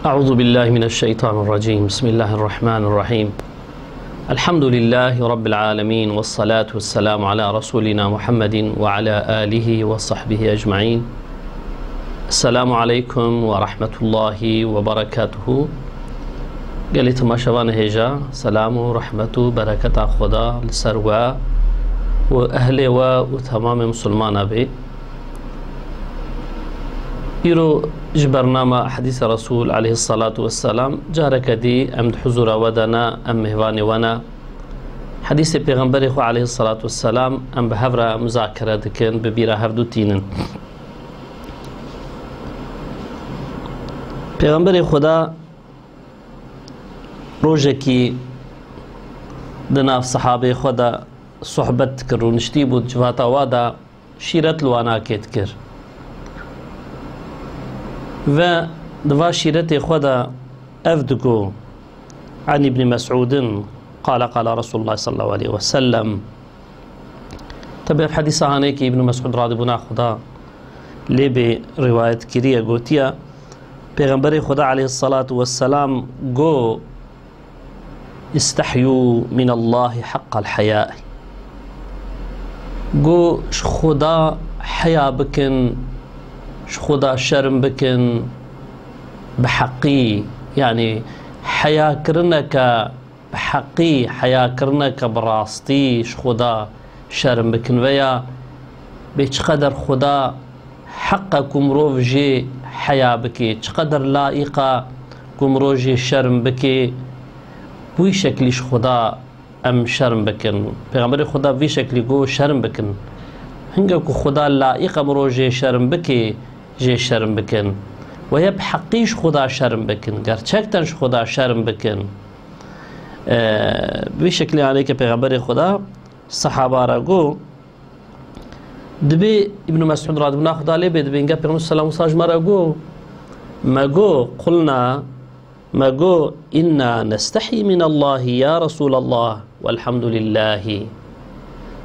أعوذ بالله من الشيطان الرجيم. بسم الله الرحمن الرحيم. الحمد لله رب العالمين، والصلاة والسلام على رسولنا محمد وعلى آله وصحبه أجمعين. السلام عليكم ورحمة الله وبركاته. قالت ما شبان هجا سلام ورحمة وبركة خدا لسروا وأهله وتمام مسلمان به. يرو جبرنامه حديث رسول عليه الصلاة والسلام جارك دي أمد حضور ودنا أم مهوان ونا حديث پیغمبر خو عليه الصلاة والسلام أم بهفرة مذاكرة دكن ببيرا هفدو تينن. پیغمبر خدا روجكي دناف صحابه خدا صحبت كر و نشتي بود جواتا وادا شيرت لوانا كيت كر و دوا شيرت خدا أفدقو عن ابن مسعود قال قال رسول الله صلى الله عليه وسلم. تبع حديث هانيك ابن مسعود رضي الله عنه خدا لبي رواية كريه قوتيا پیغمبر خدا عليه الصلاة والسلام قو استحيوا من الله حق الحياء. قو خدا حيا بكن خدا شرم بكن بحقي، يعني حيا كرنك بحقي، حيا كرنك براستي خدا شرم بكن ويا بيش قدر خدا حقكم روفجي حيا بكي قدر لائقة كمروجي شرم بكي بوي شكليش خدا ام شرم بكن. پیغمبر خدا بوي شكلي قو شرم بكن هنگا خدا لائقة مروجي شرم بكي جي شرم بكن وهي بحقيش خدا شرم بكن گرچكتنش خدا شرم بكن. بوي شكلي عليك پیغمبر خدا صحابة را قو دبي ابن مسعود رضي الله عنه دبي انگا پیغمبر صلى الله عليه وسلم ما قو قلنا ما قو إنا نستحي من الله يا رسول الله والحمد لله.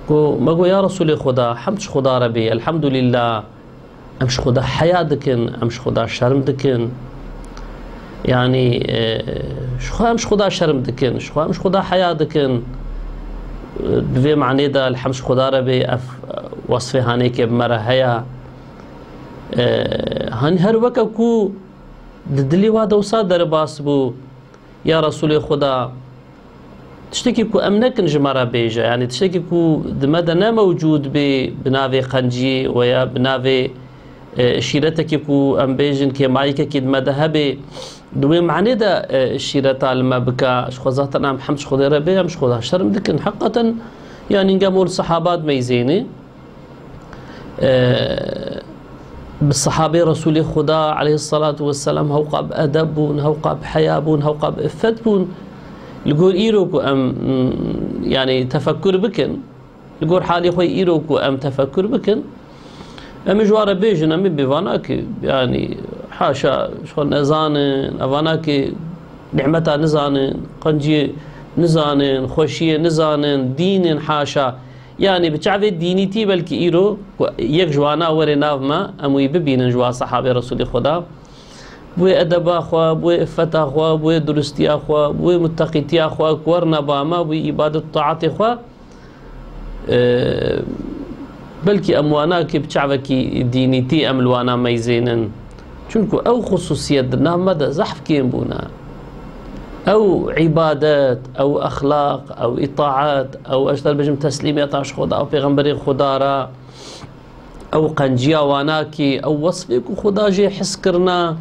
قو ما قو يا رسول خدا حمدش خدا ربي الحمد لله امش خدا حياة دكن امش خدا شرم دكن، يعني شخوا امش خدا شرم دكن شخوا امش خدا حياة دكن بفي معنى دا الحمش خدا ربي وصفه هانيك بمرة هيا هن هر وقت كو ددلي وادا وصادر باسبو يا رسول خدا تشتكي كو امنكن جمرة بيجا، يعني تشتكي كو دمدا موجود بنافي قنجي ويا بنافي شيرتك كو ام بيجن كي مايكا كي دمدا هبي دوي معني دا الشيرتا لما بكا شخوزاتنا محمد خدا ربي مش خدا شرم دكن حقا، يعني نقاموا الصحابات ميزيني بالصحابي رسول خدا عليه الصلاة والسلام هوقع بأدبون هوقع بحيابون هوقع بإفتبون لقول إيروكو أم يعني تفكر بكن لقول حالي خوي إيروكو أم تفكر بكن أم جوار بيجن أم بفاناكي يعني حاشا شو نزانن أفاناكي نعمتا نزانن قنجي نزانن خوشية نزانن دين حاشا، يعني بتعرف دينيتي بلكي إيرو يك جوانا وري ناف ما أموي ببين جوا صحابي رسول خدا بوي أدبا خوا بوي إفتا خوا بوي درستيا خوا بوي متقيتيا خوا كورنا باما بوي إبادة طاعتي خوا بلكي أموانا كي بتعرفكي دينيتي أملوانا ميزينن شنكو أو خصوصية درنا مدى زحف كيم بونا أو عبادات أو أخلاق أو إطاعات أو أجدر بجم تسليمات عش خدا أو پیغمبر خدا را أو قنجيا واناكي أو وصفك خدا جي حس کرنا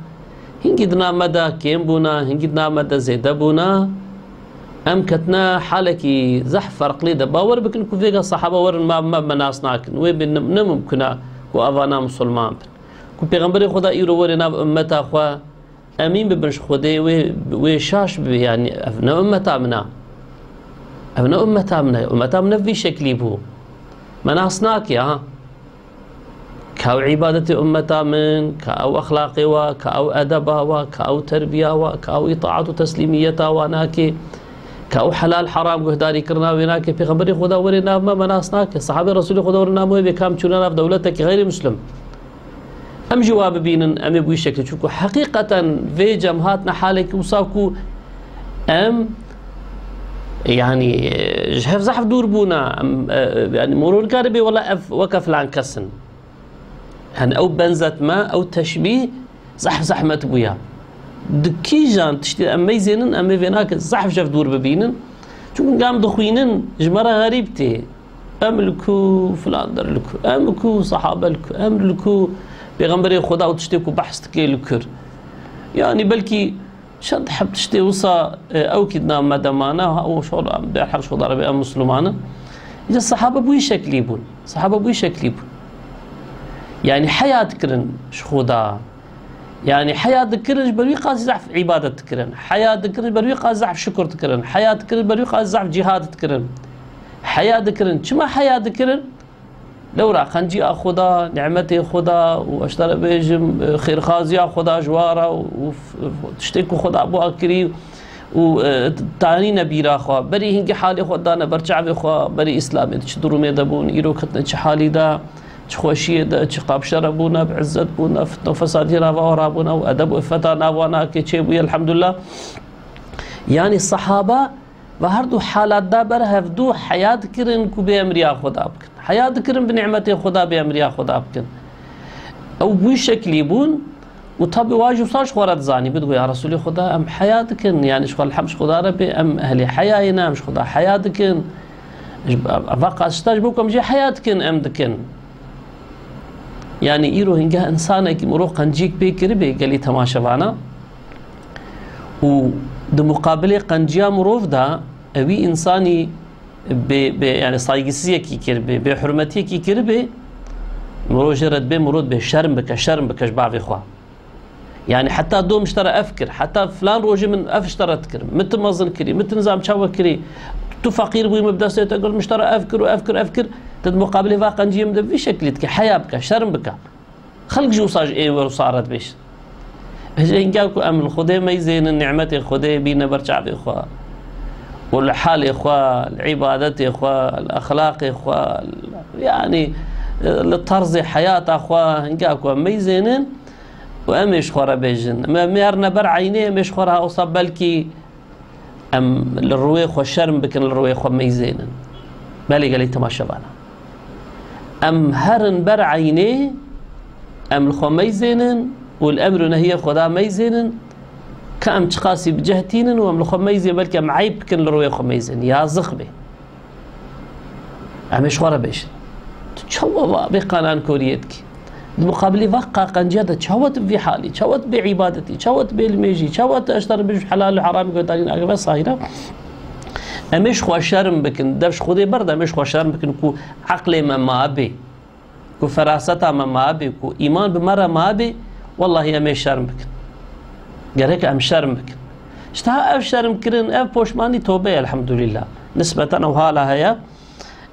هنگي دنا مدى كيم بونا هنگي دنا مدى زيدا بونا أم كتنا حالكي زح فرق لي باور بكن كو فيغا صحابة ورن ما مناس ناكن وي نممكنا كو أفانا مسلمان كو پیغمبر خدا إيرو ورنا أمتا خوا أمين ببنش خدي وشاش يعني أبناء أمتا منا أبناء أمتا منا في شكل بو مناسناك ها كأو عبادة أمتا من كأو أخلاقي و كأو أدبا و كأو تربية و كأو إطاعة تسليمية وناكي كأو حلال حرام قهداري كرنا وناكي في خبري خدا ورنا ما مناسناك صحابي رسول خدا ورنا مو بكام تشونا في دولتك غير مسلم ام جواب بينن ام بوي شكل شكو حقيقة في جمهاتنا حالك وصاكو ام يعني جهف زحف دور بونا يعني مرور كاربي ولا وكف لان كسن يعني او بنزت ما او تشبيه زحف زحمة بويا دكي جان تشتي امي زينن امي فيناك زحف جف دور ببينن شو قام دخوينن جمرة غريبتي املكو فلان درلكو املكو صحابة لكو املكو بيغمبري خدا وتشتيكو بحث تكي لكر يعني بلكي شد حب تشتي وصا او كدنا مدمانا او شو بدي حق شو ضربي ام مسلمانه اذا الصحابه بوي شكل يبون صحابه بوي شكل يبون يعني حياه كرن شخودا يعني حياه كرن بروي قاز زعف عباده كرن حياه كرن بروي قاز زعف شكر كرن حياه كرن بروي قاز زعف جهاد كرن حياه كرن كما حياه كرن لو راح خنجي خدا نعمتي خدا واشترى بيجم خير خازي خدا جوارا وتشتكوا خدا ابو اكري وتاني نبيرا خو بري هنجي حالي خدانا برجع خو بري اسلامي تشدرو ميدبون يرو كتن حالي دا خوشيه دا قاب شربونا بعزت بونا فتو فساد هنا ورابونا وادب وفتانا وانا كيتشيبو الحمد لله يعني الصحابه وهردو حالات دا بر هفدو حياة كرن كو بأمريا خدا بكن حياة كرن بنعمة خدا بأمريا خدا بكن او بوي شكل يبون وطبي واجب صاش خورت زاني بدو يا رسولي خدا ام حياة كن يعني شخوال الحمش خدا ربي ام اهلي حياينا مش خدا حياة كن افاق اشتاج بوكم جي حياة كن ام دكن يعني ايرو هنجا انسانك مرو قنجيك بيكري بي قالي تماشوانا و ده مقابله قنجيا مروف دا اوي انساني يعني صايقسيه كي كربي بحرمتيه كي كربي مرو جرد بي مرود به شرم بك بعض اخوا يعني حتى دوم اشترى افكر حتى فلان روجي من اشترى تكرم مت مزن كري مت نظام شاو كري تو فقير بوي مبدا تقول مشترى افكر تد مقابله فا قنجيه مد في شكلتك حياه بك شرم بك خلق جو صاج اي وصارت بيش هجينكاكو امن خدي ما يزين النعمة خدي بينا برجع بإخوة والحال إخوة العبادة إخوة الأخلاق إخوة يعني الطرز حياة أخوة هنكاكو ما يزينن وأمش خورا بيجن ما ميرنا بر عينيه مش خورا أوصاب بلكي أم للرويخ والشرم بكن الرويخ ما يزينن بالي قالي تماشى بانا أم هرن بر عينيه أم الخو ما يزينن والامر نهي خدا ميزين كام تقاسي بجهتين وملخ ميزين بل كم عيب كن لروي خميزين يا زخبه عمش خورا بيش تشوا بقنان كوريتك المقابل فقا قنجده تشوت في حالي تشوت بعبادتي تشوت بالميجي تشوت اشتر بالحلال الحرام قلتالين اغبى صايره امش خو شرم بكن دبش خدي برد امش خو شرم بكن كو عقلي ما ابي كو فراسته ما ابي كو ايمان بمره ما ابي والله يا مي شرم بكن قالك ام شرم بكن اشتها اف شرم كرن اف بوشماني توبه الحمد لله نسبة وهالا هيا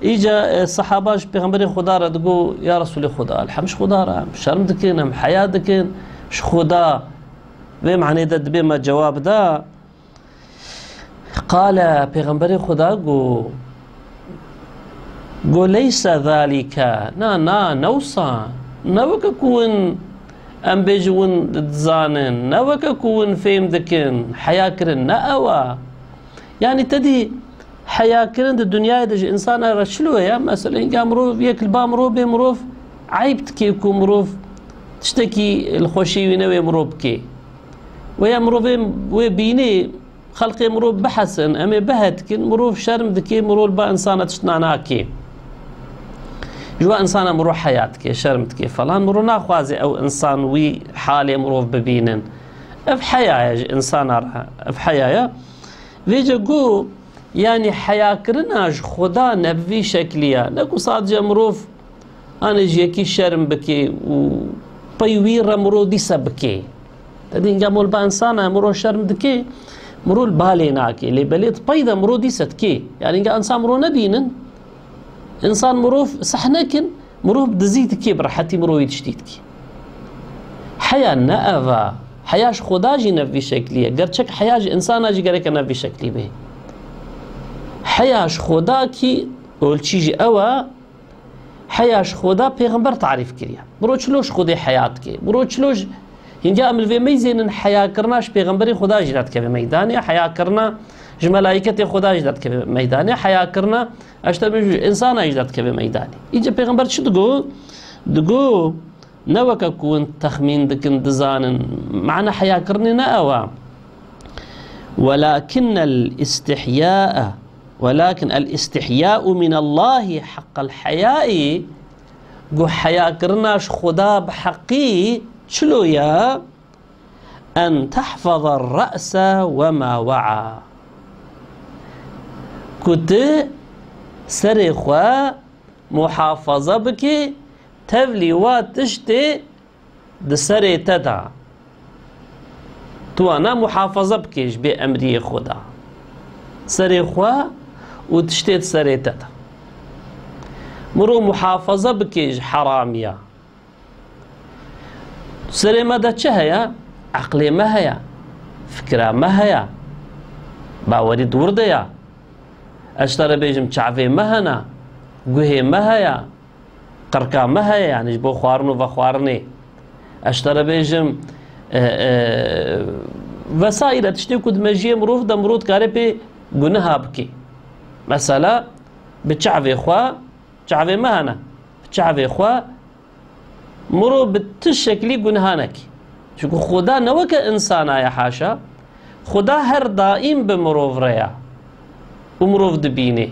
اجا الصحابه بيغمبري خدا ردقو يا رسول خدا الحمش خدا شرم دكن ام حياه دكن ش خدا بمعنى دد بما جواب دا قال بيغمبري خدا قو ليس ذلك نا نوصى نوك كون ام بيجون تزانن نوك كون فيم دكن حياة كرن نأوا يعني تدي حياة كرن الدنيا دج انسان رشلوه يا مثلا إن مروف ياكل بامروف بمروف عيبت كيكو مروف تشتكي الخوشي ونوي مروف كي ويا مروف وبيني خلقي مروف بحسن امي بهتكن مروف شرم دكي مروف با انسانة تشتناناكي جوا انسان مروح حياتك شرمتك فلان مرو ناخوازي او انسان وي حالي مروف ببينن اف حياة انسان اف حياة فيجا قو يعني حياة كرناج خدا نبي شكليا نكو صادجة مروف انا جيكي شرم بكي و بيوير مرو ديسا بكي تدين قامول با انسان مرو شرم دكي مرو البالي ناكي اللي بليت بيضا مرو ديسا تكي يعني انسان مرو نبينن انسان مروف صحناكن مروف دزيت كبر حتى مروي تشتيتك حياة نأفا حياش خداجي نفي شكلية قرشك حياج انسان اجي قريك نفي شكلي به حياش خداكي والشيجي اوا حياش خدا پیغمبر تعریف کریا برو چلوش خودی حیات کی برو چلوش اینجا عمل و میزین حیا کرناش پیغمبری خدا جدت که میدانی حیا کرنا ج ملائکت خدا جدت که میدانی حیا کرنا اشتر انسان جدت که میدانی اینجا پیغمبر چی دگو نوک کون تخمین دکن دزانن معنى حیا کرنی نه اوا ولكن الاستحياء من الله حق الحياء جو حياء كرناش خدا بحقي شلو يا أن تحفظ الرأس وما وعى كنت سرخوا محافظة بك تبلي واتشتي دسري تدا تو أنا محافظة بكيش بأمري خدا سرخوا وتشتيت سريتتا مرو محافظة بكيج حرامية سري مدى چه عقلي ما هيا فكرة ما هيا باوري دورديا اشترى بيجم شعفي ما هنا قهي ما هيا قركا ما هيا يعني جبو خوارنو وخوارني اشترى بيجم وسائل تشتيكو دمجيه مروف دا مرود كاري بي گناه بكي مثلا بتشعفي خوا شعفي مهنا بتشعفي خوا مرو بتشكلي گناهانك شو خدا نوك انسانا يا حاشا خدا هر دائم بمروف ريا ومروف دبيني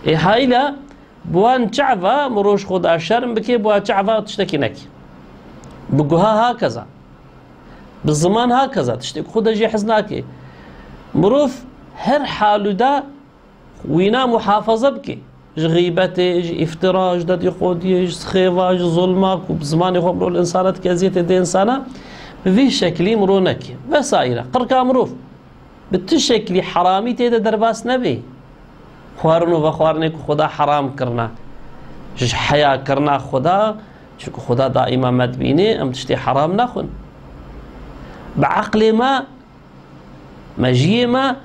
اي هايلا بوان شعفا مروش خدا شرم بكي بوان شعفا تشتكي نكي بقوها هكذا بالزمان هكذا تشتكي خدا جي حزناكي مروف هر حالو دا وينا محافظة بكي غيبتي افتراج دا دي خودي سخيفاج ظلمك وبزمان يخو مرو الانسانات كازيت دي انسانا في شكلي مرونكي وسائلة قركا مروف بتشكلي حرامي تيدا درباس نبي خوارنو وخوارنك خدا حرام کرنا حيا کرنا خدا شكو خدا دائما مدبيني ام تشتي حرام ناخن بعقل ما مجيه ما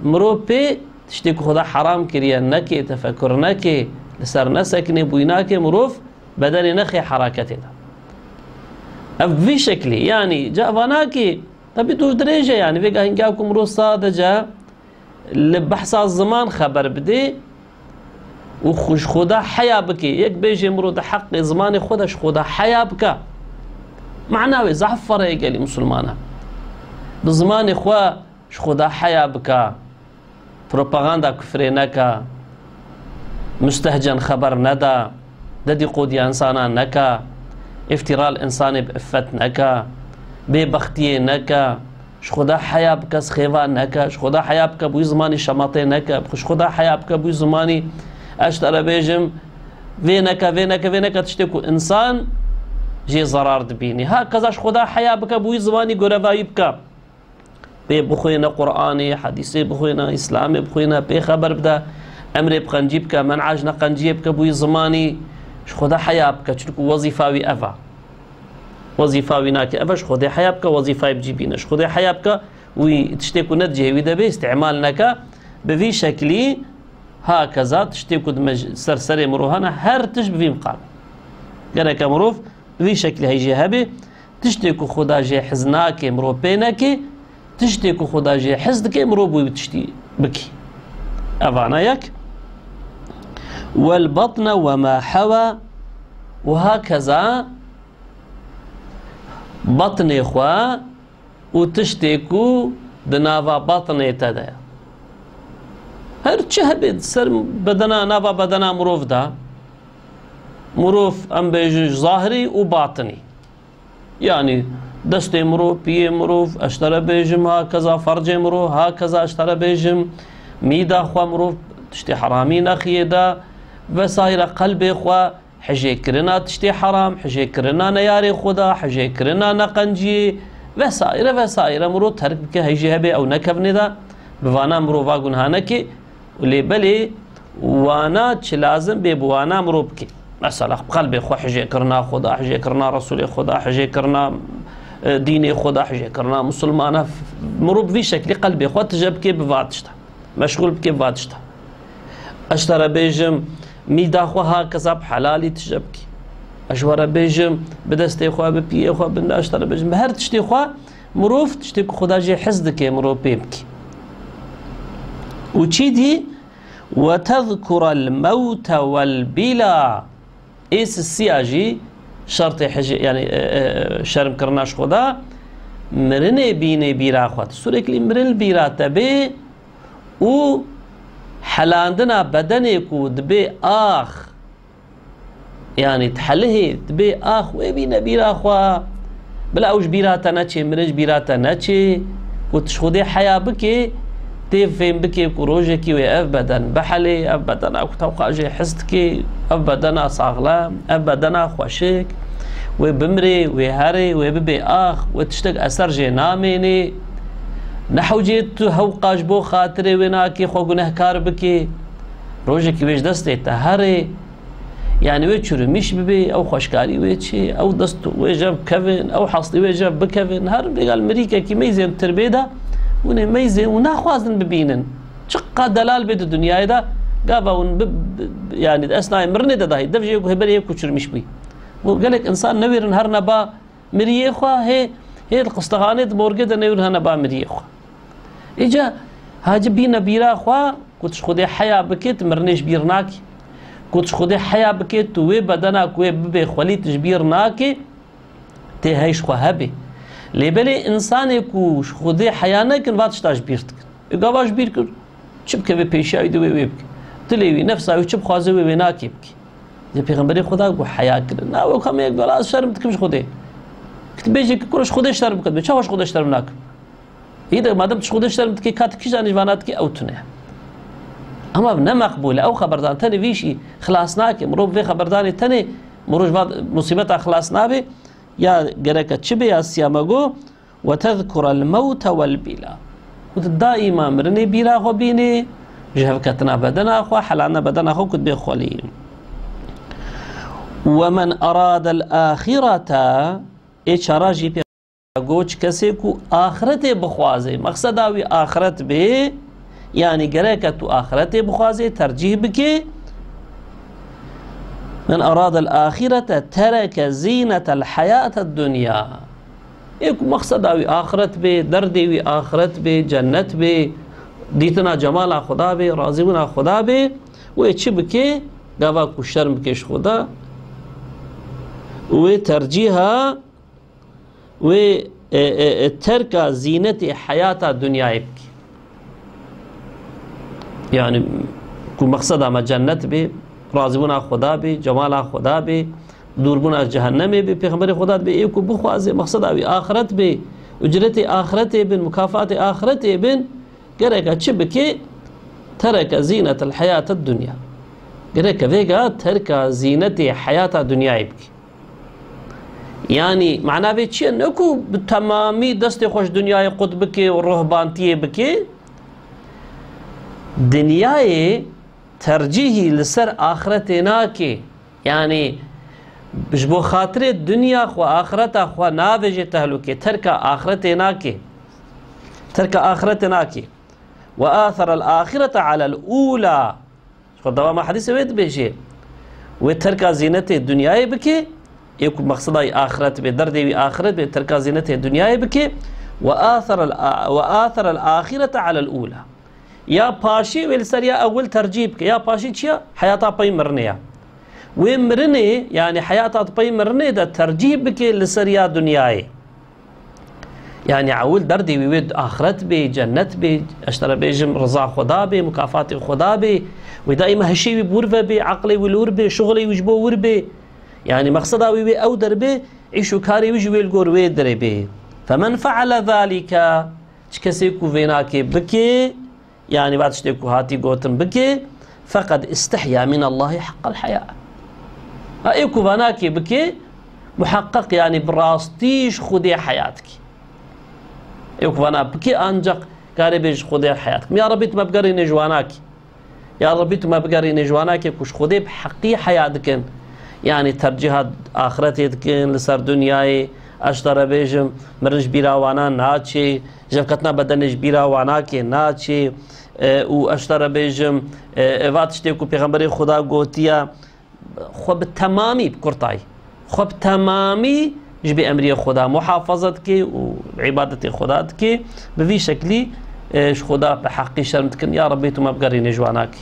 مرو بي تشتي خدا حرام كريا نكي تفكر نكي لسر نسكني بويناكي مروف بدل نخي حركتي في شكلي يعني جاء فناكي طب تو درجة يعني في قاعدين جاكم مرو صادجة لبحث الزمان خبر بدي وخش خدا حيا بكي يك بيجي مرو ده حق زماني خدش خدا حيا بكا معناوي زعفر يقالي مسلمانا بزماني خوا خدا حيا بكا بروباغندا كفري نكا مستهجن خبر ندا ددي قودي انسانا نكا افتراء الانسان بافت نكا ببختي نكا خدا حيا بكا سخيفا نكا خدا حيا بكا بوي زماني شماطي نكا خدا حيا بكا بوي زماني اشترى بيجم فينكا تشتكو انسان جي ضرار دبيني هكذا خدا حيا بكا بوي زماني قرباي بكا بي بخوينا قرآني حديثي بخوينا إسلامي بخوينا بي خبر بدا أمري بقنجي بكا منعجنا قنجي بكا بوي زماني خدا حيا بكا تشتكو وظيفاوي أفا وظيفاوي ناكي أفا خدا حيا بكا وظيفاوي بجيبينا خدا حيا بكا وتشتكو ندجي ويدا بي استعمالناكا بفي شكلي هكذا تشتكو سرسري مروهانا هر تشبه مقام قالك مروف بفي شكلي هيجي هبي تشتكو خدا جي حزناكي مرو بيناكي تشتكو خدا جي حزدك مروبو بتشتي بكي أفانا يك والبطن وما حوى وهكذا بطن إخوة وتشتكو دنافا بطن تدا هر چه سر بدنا نافا بدنا مروف دا مروف ام بيجوش ظاهري وباطني يعني دست مرو بي مروف اشترى بيجم هكذا فرج مرو هكذا اشترى بيجم ميدا خوا مروف تشتي حرامي نخي دا وسائر قلبي خوا حجي كرنا تشتي حرام حجي كرنا نياري خدا حجي كرنا نقنجي وسائر مرو ترك بك هيجي هبي او نكبني دا بوانا مرو واغون هانكي ولي بلي وانا تش لازم بوانا مرو بكي مثلا قلبي خوا حجي كرنا خدا حجي كرنا رسول خدا حجي كرنا ديني خدا حجي كرنا مسلمانة مرو بفي شكل قلبي خوا تجب كي بفاتشتا مشغول بكي بفاتشتا اشترى بيجم میدا خو ها کسب حلالی تجبکی اشوار بيجم بدست اخوا ببي اخوا بناشتر بيجم هر تشتي اخوا مروف تشتي خدا جي حسدك مروف بيبكي وتشيدي وتذكر الموت والبلا ايس السياجي شرط حج يعني شرم كرناش خدا مرني بيني بيرا اخوات سورك لي مرن بيرا تبي و حلاندنا بدنك ودبي اخ يعني تحله تبي اخ ويبي نبيرا اخوا بلا اوش بيراتا ناتشي مرج بيراتا ناتشي وتشخدي حياة بكي تفهم بكي كروجكي ويأف بدن بحلي أف بدن أو توقع جي حستكي أف بدن صاغلام أف بدن خوشك وبمري وهري وببي اخ وتشتق اثر جي ناميني نحو جيت هوقاش بو خاطري وناكي خو گنهكار بكي روجكي ويش دستي تهري يعني ويتشور مش ببي او خوشكاري ويتشي او دستو ويجب كفن او حصلي ويجب بكفن هر بقال مريكا كي ميزين تربيدا وني ميزين وناخوازن ببينن شقا دلال بيد الدنيا دا قابا يعني اثناء مرني دا هي دفجي هبري كوتشر مش بي وقال لك انسان نوير نهار نبا مريخوا هي القسطغاني مورجد نوير نبا مريخوا اجا هاجي بينا بيرا خوا كنتش خدي حياه بكيت مرنيش بيرناكي كنتش خدي حياه بكيت وي بدنك وي ببي خولي تجبيرناكي تي هيش خوا هبي لبلي انسان يكو خدي حيانك نباتش تجبيرتك يقاباش بيركر چبكه به پیشای دو ويبك تلوي نفسه وچب خوازه وي ناكي بكي زي پیغمبري خدا کو حیا کرد نا و کم یک دولا شرم تکمش خوده کت بیجی که کورش خوده شرم کرد چاوش خوده شرم ناک ایده مادام تش خوده شرم کی کات کی جانش وانات کی اوتنه اما نه مقبوله او خبردان تنی ویشی خلاص ناک مرو في خبردان تنی مروج بعد مصيبه خلاص نابي يا جرك تشبي يا سيامغو وتذكر الموت والبلا ودائما مرني بيرا خو بيني جهفكتنا بدنا خو حلالنا بدنا خو كنت بخولي ومن أراد الآخرة إشراجي بيقوش كسيكو آخرته بخوازي مقصد آوي آخرت به يعني قريكة آخرته بخوازي ترجيه بكي من أراد الآخرة ترك زينة الحياة الدنيا إيكو مقصد آوي آخرت به دردي وي آخرت به جنت به ديتنا جمال خدا به راضيونا خدا به ويتش بكي قواكو شرم بكيش خدا وترجيها وترك زينة حياة الدنيا يبكي يعني كو مقصد ما جنت بي راضيونا خدا بي جمال خدا بي دوربونا جهنم بي پیغمبر خدا بي ايكو بخوازي مقصد بي آخرت بي اجرت آخرت بن مكافات آخرت بن قرأك تشبكي ترك زينة الحياة الدنيا قرأك فيقا ترك زينة حياة الدنيا يبكي يعني معناه بيتشي انكو بتمامي دستي خوش دنياي قد بكي والرهبانتيه بكي دنياي ترجيهي لسر آخرتناكي يعني بجبو خاطر الدنيا خو آخرتا خو نافجي تهلوكي ترك آخرتناكي ترك آخرتناكي وآثر الآخرة على الأولى خو دوام حديث ويد بيشي وترك زينة الدنيا بكي يكون مقصدي آخرت بدردي آخرت بترك زينة الدنيا بكي وآثر الآخرة على الأولى يا باشي والسريا أول ترجيبك يا باشي تشيا حياتها باي مرنيا ومرني يعني حياتها باي مرني ده ترجيبك لسريا دنياي يعني عول دردي ويود آخرت بي جنت بي اشترى بيجم رضا خدا بي مكافات خدا بي ودائما هشي بورفه بي عقلي والور بي شغلي وجبو ور بي يعني مقصدا وي او دربه عيشو كاري وجوي الجور وي دربه فمن فعل ذلك تشكسيكو فيناكي بكي يعني بعد شتيكو هاتي قوتن بكي فقد استحيا من الله حق الحياء ايكو فاناكي بكي محقق يعني براستيش خدي حياتك ايكو فانا بكي انجق كاري بيج خدي حياتك يا ربي ما بقري نجواناك يا ربي ما بقري نجواناك كوش خدي بحقي حياتك يعني ترجيها آخرتي تكن لسر دنياي اشتر بيجم مرنج بيرا وانا ناچي جفكتنا بدنج بيرا وانا كي ناچي و اشتر بيجم واتشتي کو پیغمبر خدا گوتیا خب تمامی بکرتای خب تمامی جبي امري خدا محافظتك وعبادة خداتك بفي شكلي خدا بحقي شرمتكن يا ربي تو ما بقري نجواناك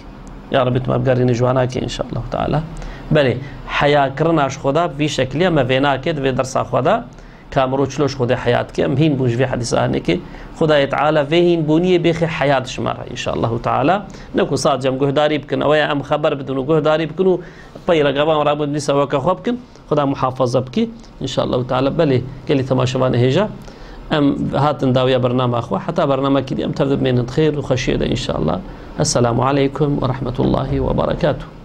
يا ربي تو ما بقري نجواناك ان شاء الله تعالى بله حياة كرناش خدا بفي شكلي ما فيناك في درس خدا كامرو چلوش خدا حياتك مهين بوش في حديث آنك خدا تعالى فيهين بونية بيخي حياة شمارة إن شاء الله تعالى نكو صاد جم جهداري بكن أويا أم خبر بدون جهداري بكنو طيرة قبام رابط نسا وكخواب بكن خدا محافظة بكي إن شاء الله تعالى بلي كلي تماشوان هجا أم هاتن داوية برنامج أخوة حتى برنامج كدي أم تبدأ من الخير وخشية إن شاء الله. السلام عليكم ورحمة الله وبركاته.